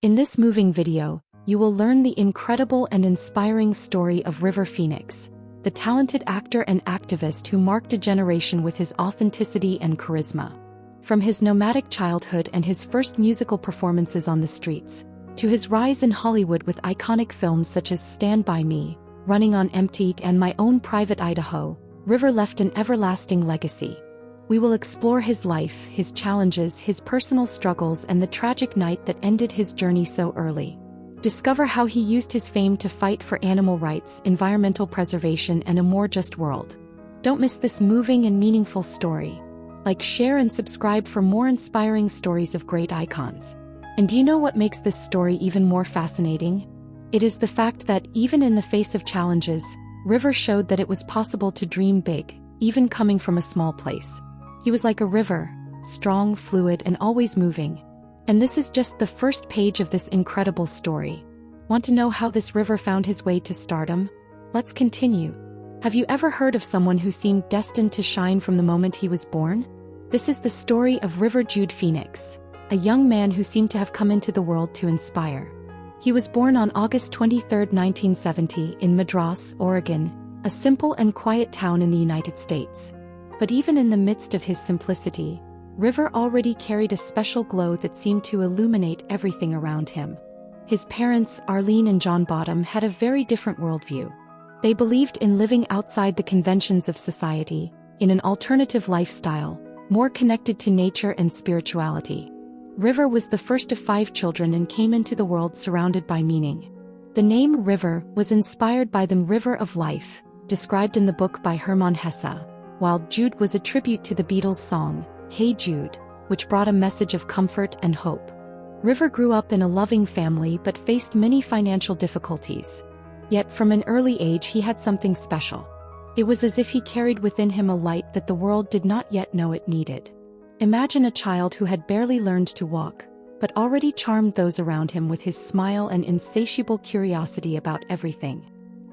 In this moving video, you will learn the incredible and inspiring story of River Phoenix, the talented actor and activist who marked a generation with his authenticity and charisma. From his nomadic childhood and his first musical performances on the streets, to his rise in Hollywood with iconic films such as Stand By Me, Running on Empty, and My Own Private Idaho, River left an everlasting legacy. We will explore his life, his challenges, his personal struggles, and the tragic night that ended his journey so early. Discover how he used his fame to fight for animal rights, environmental preservation, and a more just world. Don't miss this moving and meaningful story. Like, share, and subscribe for more inspiring stories of great icons. And do you know what makes this story even more fascinating? It is the fact that, even in the face of challenges, River showed that it was possible to dream big, even coming from a small place. He was like a river, strong, fluid, and always moving. And this is just the first page of this incredible story. Want to know how this river found his way to stardom? Let's continue. Have you ever heard of someone who seemed destined to shine from the moment he was born? This is the story of River Jude Phoenix, a young man who seemed to have come into the world to inspire. He was born on August 23, 1970, in Madras, Oregon, a simple and quiet town in the United States. But even in the midst of his simplicity, River already carried a special glow that seemed to illuminate everything around him. His parents, Arlene and John Bottom, had a very different worldview. They believed in living outside the conventions of society, in an alternative lifestyle, more connected to nature and spirituality. River was the first of 5 children and came into the world surrounded by meaning. The name River was inspired by the river of life, described in the book by Hermann Hesse, while Jude was a tribute to the Beatles' song, Hey Jude, which brought a message of comfort and hope. River grew up in a loving family but faced many financial difficulties. Yet from an early age he had something special. It was as if he carried within him a light that the world did not yet know it needed. Imagine a child who had barely learned to walk, but already charmed those around him with his smile and insatiable curiosity about everything.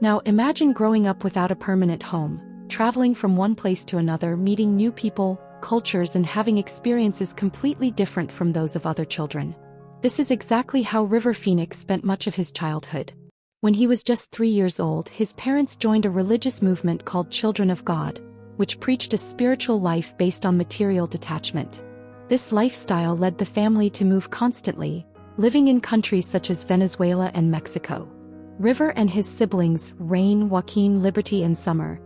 Now imagine growing up without a permanent home, traveling from one place to another, meeting new people, cultures, and having experiences completely different from those of other children. This is exactly how River Phoenix spent much of his childhood. When he was just 3 years old, his parents joined a religious movement called Children of God, which preached a spiritual life based on material detachment. This lifestyle led the family to move constantly, living in countries such as Venezuela and Mexico. River and his siblings, Rain, Joaquin, Liberty, and Summer,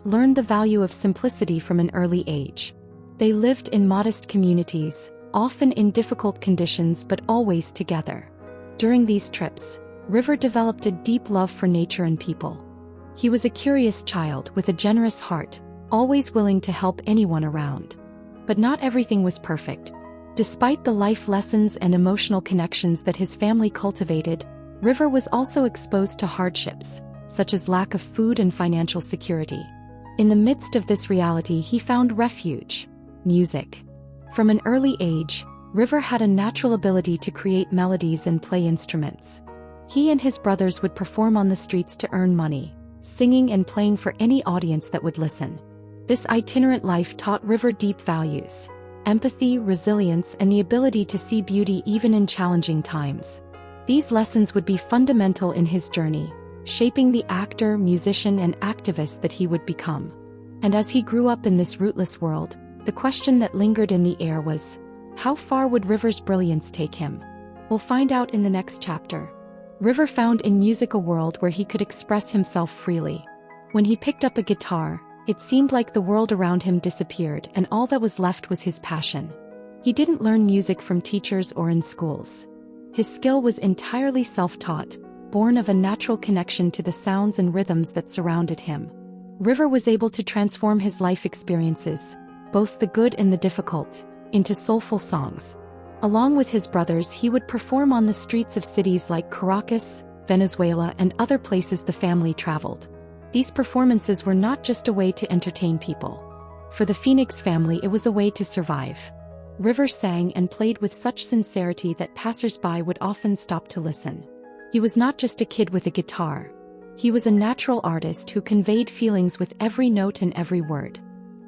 learned the value of simplicity from an early age. They lived in modest communities, often in difficult conditions but always together. During these trips, River developed a deep love for nature and people. He was a curious child with a generous heart, always willing to help anyone around. But not everything was perfect. Despite the life lessons and emotional connections that his family cultivated, River was also exposed to hardships, such as lack of food and financial security. In the midst of this reality, he found refuge: music. From an early age, River had a natural ability to create melodies and play instruments. He and his brothers would perform on the streets to earn money, singing and playing for any audience that would listen. This itinerant life taught River deep values: empathy, resilience, and the ability to see beauty even in challenging times. These lessons would be fundamental in his journey, shaping the actor, musician, and activist that he would become. And as he grew up in this rootless world, the question that lingered in the air was, how far would River's brilliance take him? We'll find out in the next chapter. River found in music a world where he could express himself freely. When he picked up a guitar, it seemed like the world around him disappeared and all that was left was his passion. He didn't learn music from teachers or in schools. His skill was entirely self-taught, born of a natural connection to the sounds and rhythms that surrounded him. River was able to transform his life experiences, both the good and the difficult, into soulful songs. Along with his brothers, he would perform on the streets of cities like Caracas, Venezuela, and other places the family traveled. These performances were not just a way to entertain people. For the Phoenix family, it was a way to survive. River sang and played with such sincerity that passers-by would often stop to listen. He was not just a kid with a guitar. He was a natural artist who conveyed feelings with every note and every word.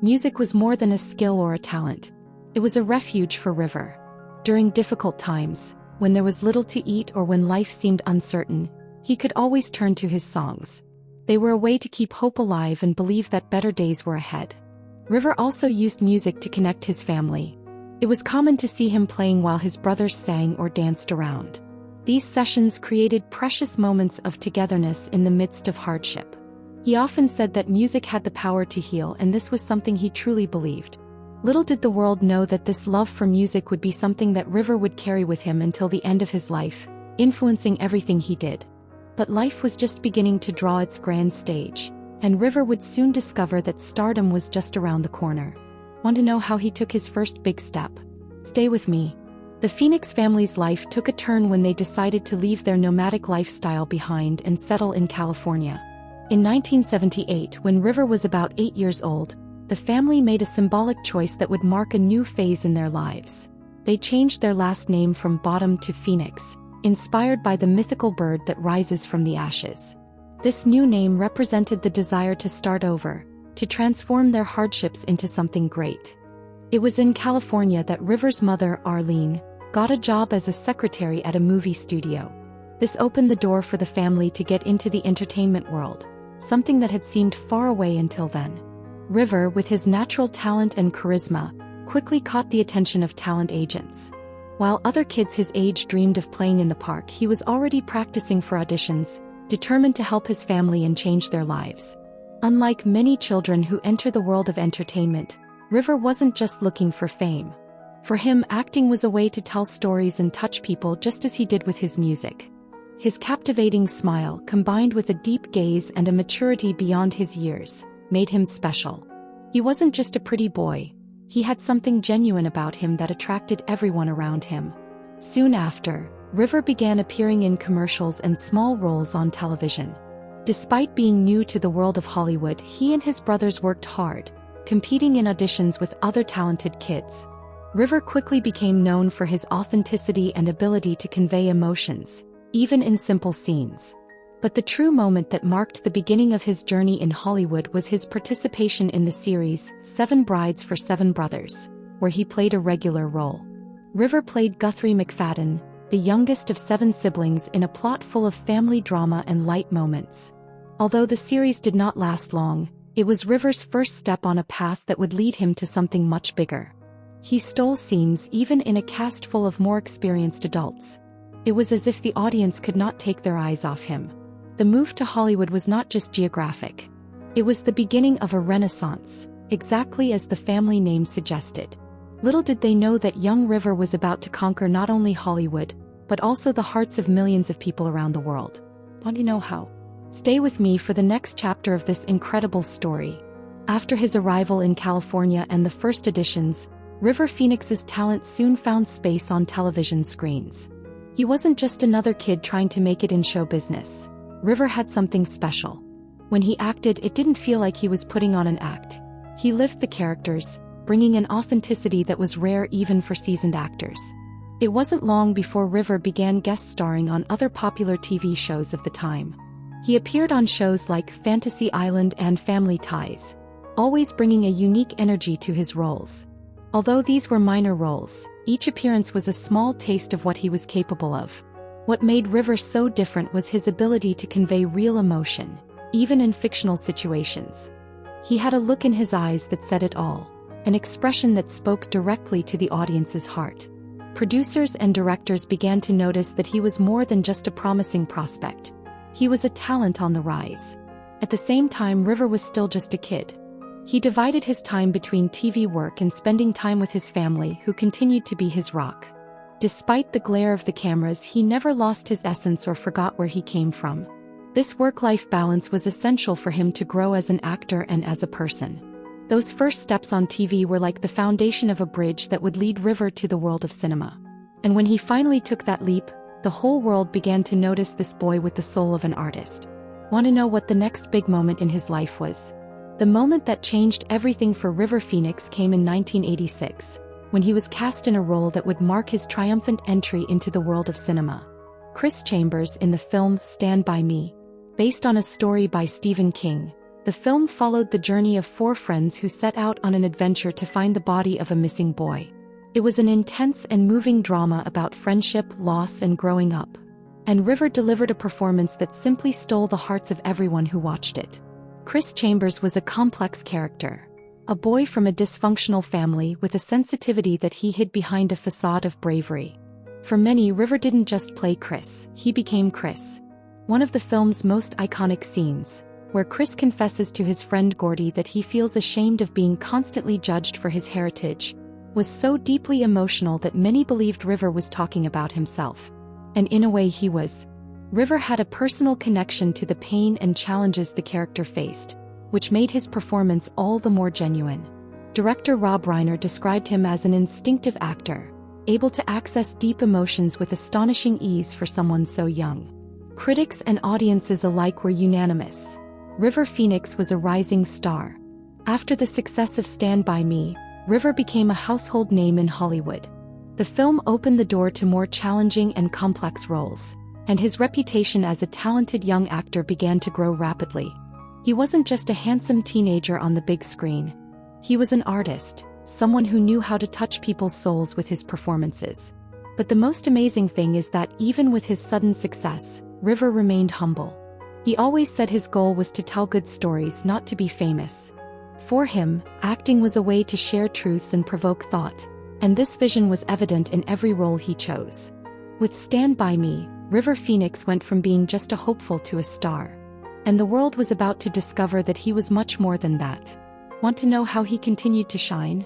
Music was more than a skill or a talent. It was a refuge for River. During difficult times, When there was little to eat or when life seemed uncertain, he could always turn to his songs. They were a way to keep hope alive and believe that better days were ahead. River also used music to connect his family. It was common to see him playing while his brothers sang or danced around. These sessions created precious moments of togetherness in the midst of hardship. He often said that music had the power to heal, and this was something he truly believed. Little did the world know that this love for music would be something that River would carry with him until the end of his life, influencing everything he did. But life was just beginning to draw its grand stage, and River would soon discover that stardom was just around the corner. Want to know how he took his first big step? Stay with me. The Phoenix family's life took a turn when they decided to leave their nomadic lifestyle behind and settle in California. In 1978, when River was about 8 years old, the family made a symbolic choice that would mark a new phase in their lives. They changed their last name from Bottom to Phoenix, inspired by the mythical bird that rises from the ashes. This new name represented the desire to start over, to transform their hardships into something great. It was in California that River's mother, Arlene, got a job as a secretary at a movie studio. This opened the door for the family to get into the entertainment world, something that had seemed far away until then. River, with his natural talent and charisma, quickly caught the attention of talent agents. While other kids his age dreamed of playing in the park, he was already practicing for auditions, determined to help his family and change their lives. Unlike many children who enter the world of entertainment, River wasn't just looking for fame. For him, acting was a way to tell stories and touch people just as he did with his music. His captivating smile, combined with a deep gaze and a maturity beyond his years, made him special. He wasn't just a pretty boy. He had something genuine about him that attracted everyone around him. Soon after, River began appearing in commercials and small roles on television. Despite being new to the world of Hollywood, he and his brothers worked hard, competing in auditions with other talented kids. River quickly became known for his authenticity and ability to convey emotions, even in simple scenes. But the true moment that marked the beginning of his journey in Hollywood was his participation in the series 7 Brides for 7 Brothers, where he played a regular role. River played Guthrie McFadden, the youngest of 7 siblings, in a plot full of family drama and light moments. Although the series did not last long, it was River's first step on a path that would lead him to something much bigger. He stole scenes even in a cast full of more experienced adults. It was as if the audience could not take their eyes off him. The move to Hollywood was not just geographic. It was the beginning of a renaissance, exactly as the family name suggested. Little did they know that young River was about to conquer not only Hollywood, but also the hearts of millions of people around the world. Want to know how? Stay with me for the next chapter of this incredible story. After his arrival in California and the first auditions, River Phoenix's talent soon found space on television screens. He wasn't just another kid trying to make it in show business. River had something special. When he acted, it didn't feel like he was putting on an act. He lived the characters, bringing an authenticity that was rare even for seasoned actors. It wasn't long before River began guest starring on other popular TV shows of the time. He appeared on shows like Fantasy Island and Family Ties, always bringing a unique energy to his roles. Although these were minor roles, each appearance was a small taste of what he was capable of. What made River so different was his ability to convey real emotion, even in fictional situations. He had a look in his eyes that said it all, an expression that spoke directly to the audience's heart. Producers and directors began to notice that he was more than just a promising prospect. He was a talent on the rise. At the same time, River was still just a kid. He divided his time between TV work and spending time with his family, who continued to be his rock. Despite the glare of the cameras, he never lost his essence or forgot where he came from. This work-life balance was essential for him to grow as an actor and as a person. Those first steps on TV were like the foundation of a bridge that would lead River to the world of cinema. And when he finally took that leap, the whole world began to notice this boy with the soul of an artist. Want to know what the next big moment in his life was? The moment that changed everything for River Phoenix came in 1986. When he was cast in a role that would mark his triumphant entry into the world of cinema. Chris Chambers in the film Stand By Me. Based on a story by Stephen King, the film followed the journey of 4 friends who set out on an adventure to find the body of a missing boy. It was an intense and moving drama about friendship, loss, and growing up. And River delivered a performance that simply stole the hearts of everyone who watched it. Chris Chambers was a complex character. A boy from a dysfunctional family with a sensitivity that he hid behind a facade of bravery. For many, River didn't just play Chris, he became Chris. One of the film's most iconic scenes, where Chris confesses to his friend Gordy that he feels ashamed of being constantly judged for his heritage, was so deeply emotional that many believed River was talking about himself. And in a way he was. River had a personal connection to the pain and challenges the character faced, which made his performance all the more genuine. Director Rob Reiner described him as an instinctive actor, able to access deep emotions with astonishing ease for someone so young. Critics and audiences alike were unanimous. River Phoenix was a rising star. After the success of Stand By Me, River became a household name in Hollywood. The film opened the door to more challenging and complex roles, and his reputation as a talented young actor began to grow rapidly. He wasn't just a handsome teenager on the big screen. He was an artist, someone who knew how to touch people's souls with his performances. But the most amazing thing is that even with his sudden success, River remained humble. He always said his goal was to tell good stories, not to be famous. For him, acting was a way to share truths and provoke thought, and this vision was evident in every role he chose. With Stand By Me, River Phoenix went from being just a hopeful to a star. And the world was about to discover that he was much more than that. Want to know how he continued to shine?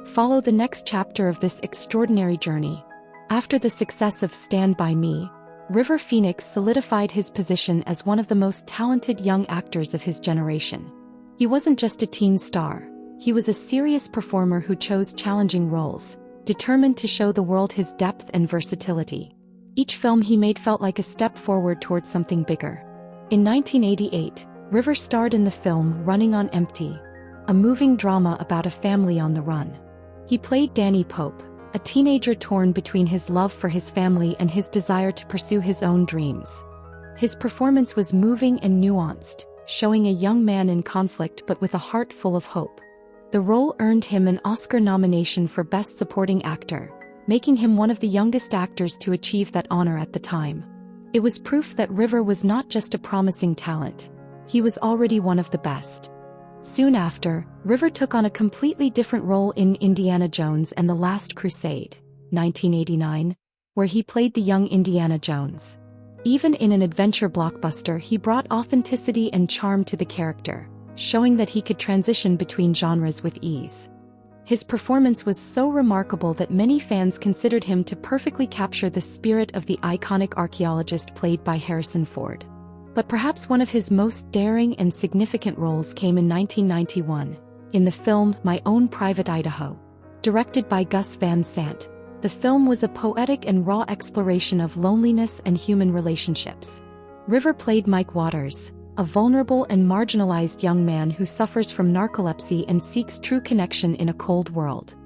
Follow the next chapter of this extraordinary journey. After the success of Stand By Me, River Phoenix solidified his position as one of the most talented young actors of his generation. He wasn't just a teen star, he was a serious performer who chose challenging roles, determined to show the world his depth and versatility. Each film he made felt like a step forward towards something bigger. In 1988, River starred in the film Running on Empty, a moving drama about a family on the run. He played Danny Pope, a teenager torn between his love for his family and his desire to pursue his own dreams. His performance was moving and nuanced, showing a young man in conflict but with a heart full of hope. The role earned him an Oscar nomination for Best Supporting Actor, making him one of the youngest actors to achieve that honor at the time. It was proof that River was not just a promising talent, he was already one of the best. Soon after, River took on a completely different role in Indiana Jones and the Last Crusade, 1989, where he played the young Indiana Jones. Even in an adventure blockbuster, he brought authenticity and charm to the character, showing that he could transition between genres with ease. His performance was so remarkable that many fans considered him to perfectly capture the spirit of the iconic archaeologist played by Harrison Ford. But perhaps one of his most daring and significant roles came in 1991, in the film My Own Private Idaho. Directed by Gus Van Sant, the film was a poetic and raw exploration of loneliness and human relationships. River played Mike Waters, a vulnerable and marginalized young man who suffers from narcolepsy and seeks true connection in a cold world.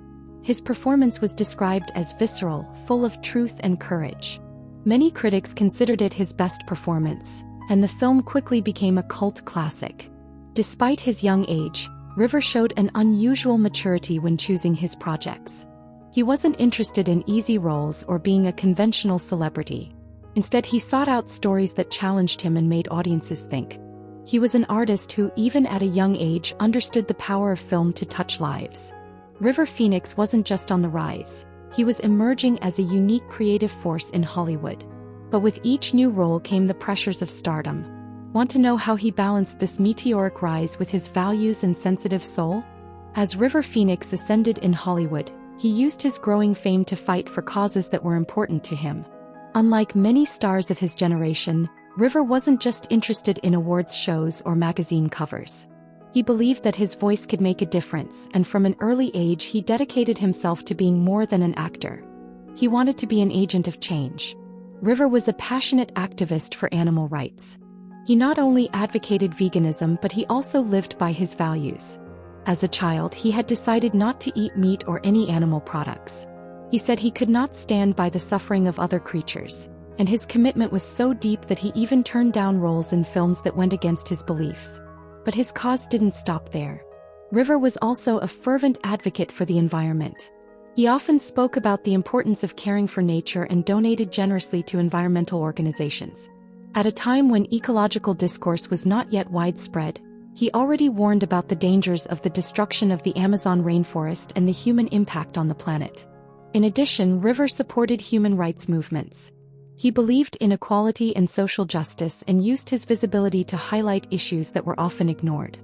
His performance was described as visceral, full of truth and courage. Many critics considered it his best performance, and the film quickly became a cult classic. Despite his young age, River showed an unusual maturity when choosing his projects. He wasn't interested in easy roles or being a conventional celebrity. Instead, he sought out stories that challenged him and made audiences think. He was an artist who, even at a young age, understood the power of film to touch lives. River Phoenix wasn't just on the rise, he was emerging as a unique creative force in Hollywood. But with each new role came the pressures of stardom. Want to know how he balanced this meteoric rise with his values and sensitive soul? As River Phoenix ascended in Hollywood, he used his growing fame to fight for causes that were important to him. Unlike many stars of his generation, River wasn't just interested in awards shows or magazine covers. He believed that his voice could make a difference, and from an early age he dedicated himself to being more than an actor. He wanted to be an agent of change. River was a passionate activist for animal rights. He not only advocated veganism but he also lived by his values. As a child, he had decided not to eat meat or any animal products. He said he could not stand by the suffering of other creatures, and his commitment was so deep that he even turned down roles in films that went against his beliefs. But his cause didn't stop there. River was also a fervent advocate for the environment. He often spoke about the importance of caring for nature and donated generously to environmental organizations. At a time when ecological discourse was not yet widespread, he already warned about the dangers of the destruction of the Amazon rainforest and the human impact on the planet. In addition, River supported human rights movements. He believed in equality and social justice and used his visibility to highlight issues that were often ignored.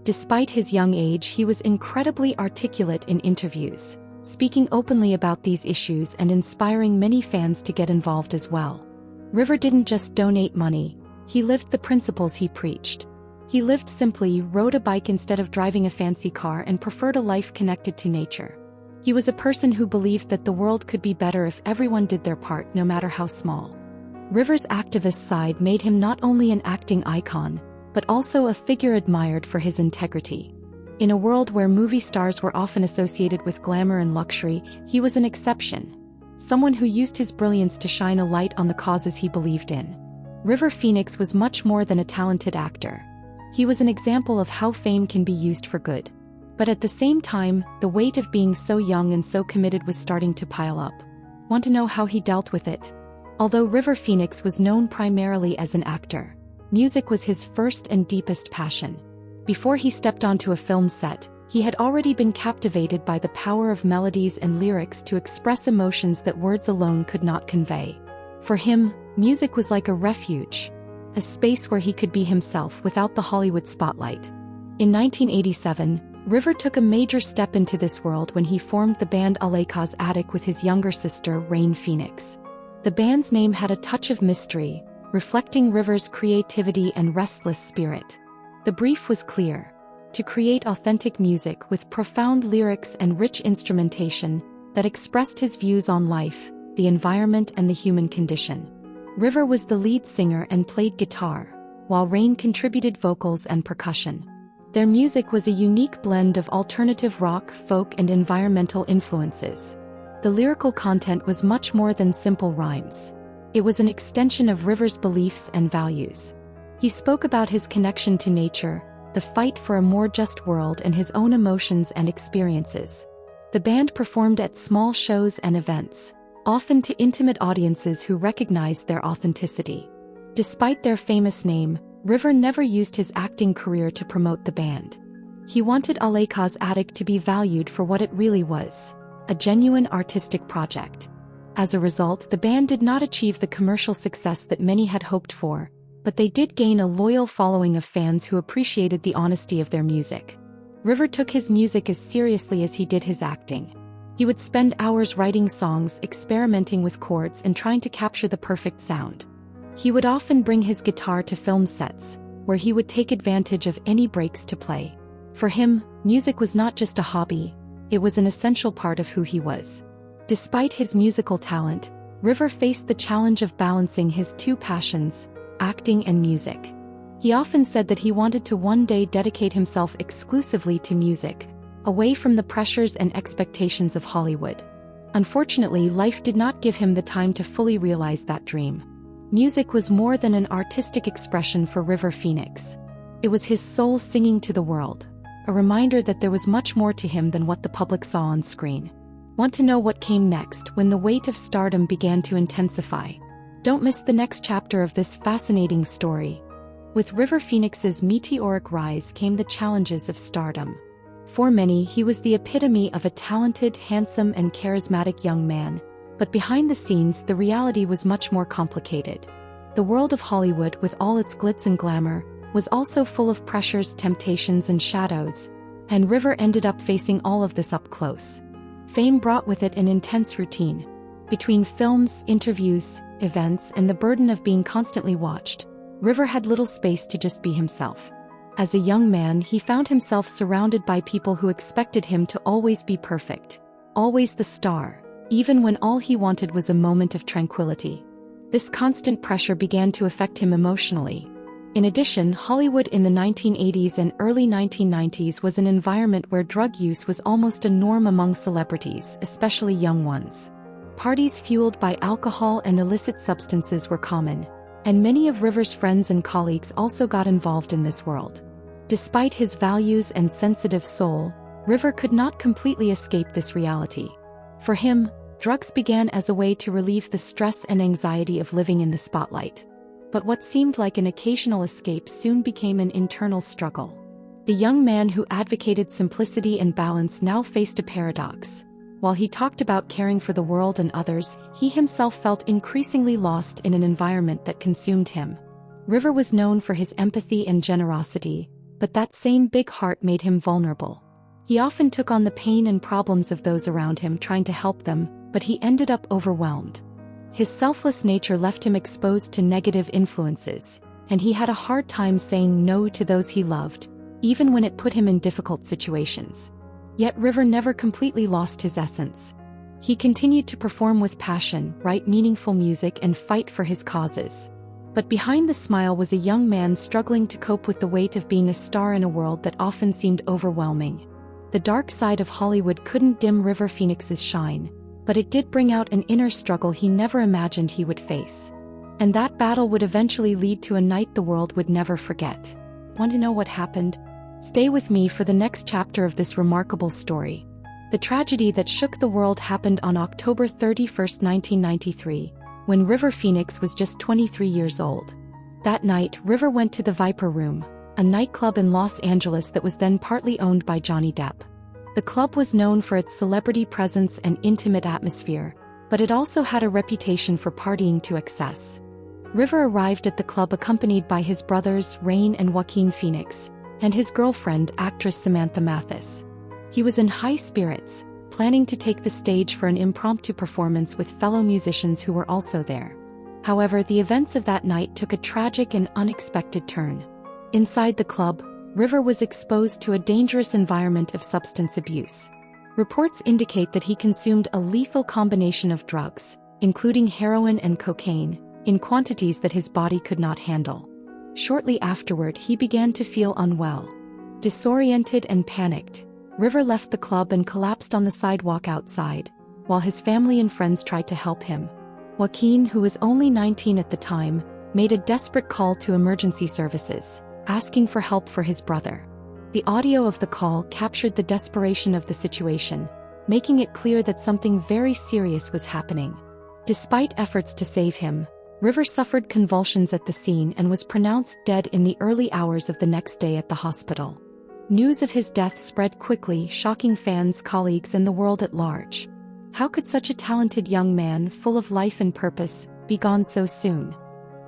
Despite his young age, he was incredibly articulate in interviews, speaking openly about these issues and inspiring many fans to get involved as well. River didn't just donate money, he lived the principles he preached. He lived simply, rode a bike instead of driving a fancy car, and preferred a life connected to nature. He was a person who believed that the world could be better if everyone did their part, no matter how small. River's activist side made him not only an acting icon, but also a figure admired for his integrity. In a world where movie stars were often associated with glamour and luxury, he was an exception. Someone who used his brilliance to shine a light on the causes he believed in. River Phoenix was much more than a talented actor. He was an example of how fame can be used for good. But at the same time, the weight of being so young and so committed was starting to pile up. Want to know how he dealt with it? Although River Phoenix was known primarily as an actor, music was his first and deepest passion. Before he stepped onto a film set, he had already been captivated by the power of melodies and lyrics to express emotions that words alone could not convey. For him, music was like a refuge, a space where he could be himself without the Hollywood spotlight. In 1987, River took a major step into this world when he formed the band Aleka's Attic with his younger sister, Rain Phoenix. The band's name had a touch of mystery, reflecting River's creativity and restless spirit. The brief was clear: to create authentic music with profound lyrics and rich instrumentation that expressed his views on life, the environment, and the human condition. River was the lead singer and played guitar, while Rain contributed vocals and percussion. Their music was a unique blend of alternative rock, folk, and environmental influences. The lyrical content was much more than simple rhymes. It was an extension of River's beliefs and values. He spoke about his connection to nature, the fight for a more just world, and his own emotions and experiences. The band performed at small shows and events, often to intimate audiences who recognized their authenticity. Despite their famous name, River never used his acting career to promote the band. He wanted Aleka's Attic to be valued for what it really was: a genuine artistic project. As a result, the band did not achieve the commercial success that many had hoped for, but they did gain a loyal following of fans who appreciated the honesty of their music. River took his music as seriously as he did his acting. He would spend hours writing songs, experimenting with chords, and trying to capture the perfect sound. He would often bring his guitar to film sets, where he would take advantage of any breaks to play. For him, music was not just a hobby, it was an essential part of who he was. Despite his musical talent, River faced the challenge of balancing his two passions, acting and music. He often said that he wanted to one day dedicate himself exclusively to music, away from the pressures and expectations of Hollywood. Unfortunately, life did not give him the time to fully realize that dream. Music was more than an artistic expression for River Phoenix. It was his soul singing to the world, a reminder that there was much more to him than what the public saw on screen. Want to know what came next when the weight of stardom began to intensify? Don't miss the next chapter of this fascinating story. With River Phoenix's meteoric rise came the challenges of stardom. For many, he was the epitome of a talented, handsome, and charismatic young man. But behind the scenes, the reality was much more complicated. The world of Hollywood, with all its glitz and glamour, was also full of pressures, temptations, and shadows, and River ended up facing all of this up close. Fame brought with it an intense routine. Between films, interviews, events, and the burden of being constantly watched, River had little space to just be himself. As a young man, he found himself surrounded by people who expected him to always be perfect, always the star, even when all he wanted was a moment of tranquility. This constant pressure began to affect him emotionally. In addition, Hollywood in the 1980s and early 1990s was an environment where drug use was almost a norm among celebrities, especially young ones. Parties fueled by alcohol and illicit substances were common, and many of River's friends and colleagues also got involved in this world. Despite his values and sensitive soul, River could not completely escape this reality. For him, drugs began as a way to relieve the stress and anxiety of living in the spotlight. But what seemed like an occasional escape soon became an internal struggle. The young man who advocated simplicity and balance now faced a paradox. While he talked about caring for the world and others, he himself felt increasingly lost in an environment that consumed him. River was known for his empathy and generosity, but that same big heart made him vulnerable. He often took on the pain and problems of those around him trying to help them, but he ended up overwhelmed. His selfless nature left him exposed to negative influences, and he had a hard time saying no to those he loved, even when it put him in difficult situations. Yet River never completely lost his essence. He continued to perform with passion, write meaningful music, and fight for his causes. But behind the smile was a young man struggling to cope with the weight of being a star in a world that often seemed overwhelming. The dark side of Hollywood couldn't dim River Phoenix's shine, but it did bring out an inner struggle he never imagined he would face. And that battle would eventually lead to a night the world would never forget. Want to know what happened? Stay with me for the next chapter of this remarkable story. The tragedy that shook the world happened on October 31, 1993, when River Phoenix was just 23 years old. That night, River went to the Viper Room, a nightclub in Los Angeles that was then partly owned by Johnny Depp. The club was known for its celebrity presence and intimate atmosphere, but it also had a reputation for partying to excess. River arrived at the club accompanied by his brothers Rain and Joaquin Phoenix, and his girlfriend, actress Samantha Mathis. He was in high spirits, planning to take the stage for an impromptu performance with fellow musicians who were also there. However, the events of that night took a tragic and unexpected turn. Inside the club, River was exposed to a dangerous environment of substance abuse. Reports indicate that he consumed a lethal combination of drugs, including heroin and cocaine, in quantities that his body could not handle. Shortly afterward, he began to feel unwell. Disoriented and panicked, River left the club and collapsed on the sidewalk outside, while his family and friends tried to help him. Joaquin, who was only 19 at the time, made a desperate call to emergency services, asking for help for his brother. The audio of the call captured the desperation of the situation, making it clear that something very serious was happening. Despite efforts to save him, River suffered convulsions at the scene and was pronounced dead in the early hours of the next day at the hospital. News of his death spread quickly, shocking fans, colleagues, and the world at large. How could such a talented young man, full of life and purpose, be gone so soon?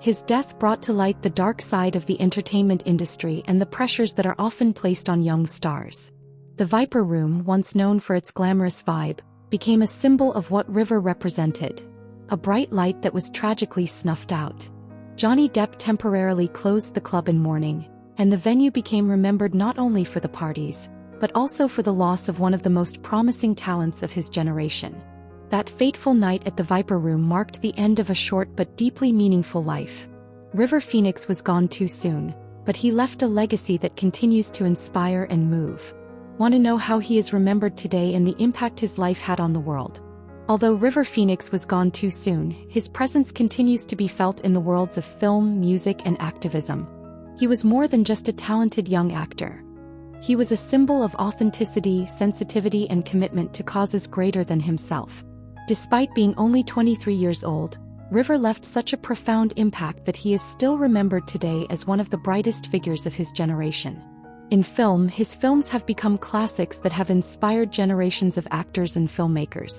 His death brought to light the dark side of the entertainment industry and the pressures that are often placed on young stars. The Viper Room, once known for its glamorous vibe, became a symbol of what River represented. A bright light that was tragically snuffed out. Johnny Depp temporarily closed the club in mourning, and the venue became remembered not only for the parties, but also for the loss of one of the most promising talents of his generation. That fateful night at the Viper Room marked the end of a short but deeply meaningful life. River Phoenix was gone too soon, but he left a legacy that continues to inspire and move. Want to know how he is remembered today and the impact his life had on the world? Although River Phoenix was gone too soon, his presence continues to be felt in the worlds of film, music, and activism. He was more than just a talented young actor. He was a symbol of authenticity, sensitivity, and commitment to causes greater than himself. Despite being only 23 years old, River left such a profound impact that he is still remembered today as one of the brightest figures of his generation. In film, his films have become classics that have inspired generations of actors and filmmakers.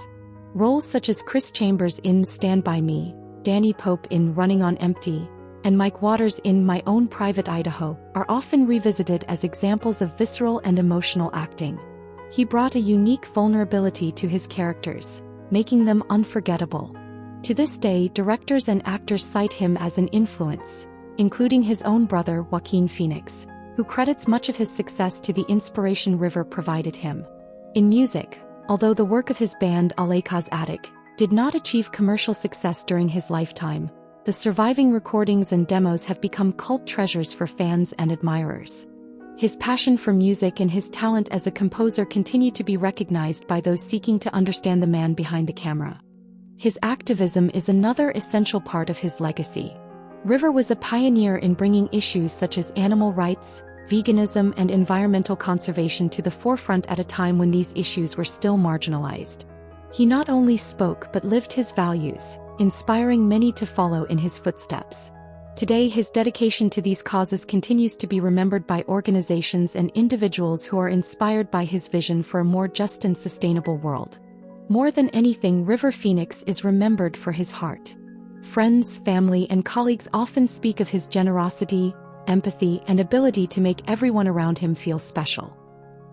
Roles such as Chris Chambers in Stand By Me, Danny Pope in Running on Empty, and Mike Waters in My Own Private Idaho are often revisited as examples of visceral and emotional acting. He brought a unique vulnerability to his characters, making them unforgettable. To this day, directors and actors cite him as an influence, including his own brother Joaquin Phoenix, who credits much of his success to the inspiration River provided him. In music, although the work of his band Aleka's Attic did not achieve commercial success during his lifetime, the surviving recordings and demos have become cult treasures for fans and admirers. His passion for music and his talent as a composer continue to be recognized by those seeking to understand the man behind the camera. His activism is another essential part of his legacy. River was a pioneer in bringing issues such as animal rights, veganism, and environmental conservation to the forefront at a time when these issues were still marginalized. He not only spoke but lived his values, inspiring many to follow in his footsteps. Today, his dedication to these causes continues to be remembered by organizations and individuals who are inspired by his vision for a more just and sustainable world. More than anything, River Phoenix is remembered for his heart. Friends, family, and colleagues often speak of his generosity, empathy, and ability to make everyone around him feel special.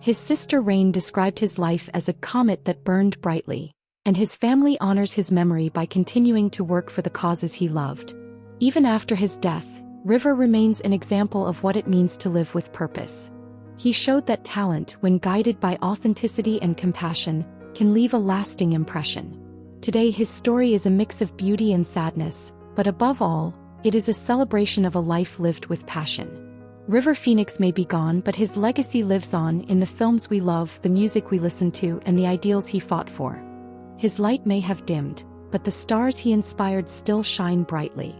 His sister Rain described his life as a comet that burned brightly, and his family honors his memory by continuing to work for the causes he loved. Even after his death, River remains an example of what it means to live with purpose. He showed that talent, when guided by authenticity and compassion, can leave a lasting impression. Today, his story is a mix of beauty and sadness, but above all, it is a celebration of a life lived with passion. River Phoenix may be gone, but his legacy lives on in the films we love, the music we listen to, and the ideals he fought for. His light may have dimmed, but the stars he inspired still shine brightly.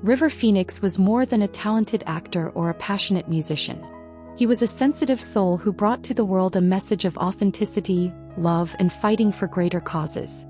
River Phoenix was more than a talented actor or a passionate musician. He was a sensitive soul who brought to the world a message of authenticity, love, and fighting for greater causes.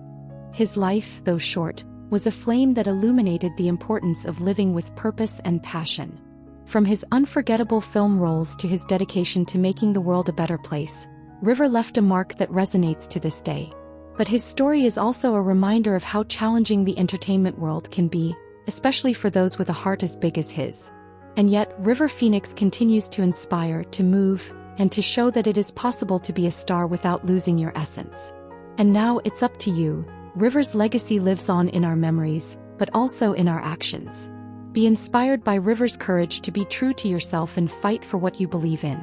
His life, though short, was a flame that illuminated the importance of living with purpose and passion. From his unforgettable film roles to his dedication to making the world a better place, River left a mark that resonates to this day. But his story is also a reminder of how challenging the entertainment world can be, especially for those with a heart as big as his. And yet, River Phoenix continues to inspire, to move, and to show that it is possible to be a star without losing your essence. And now it's up to you. River's legacy lives on in our memories, but also in our actions. Be inspired by River's courage to be true to yourself and fight for what you believe in.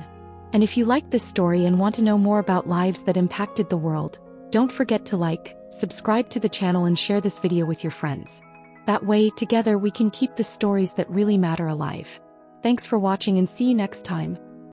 And if you like this story and want to know more about lives that impacted the world, don't forget to like, subscribe to the channel, and share this video with your friends. That way, together we can keep the stories that really matter alive. Thanks for watching, and see you next time.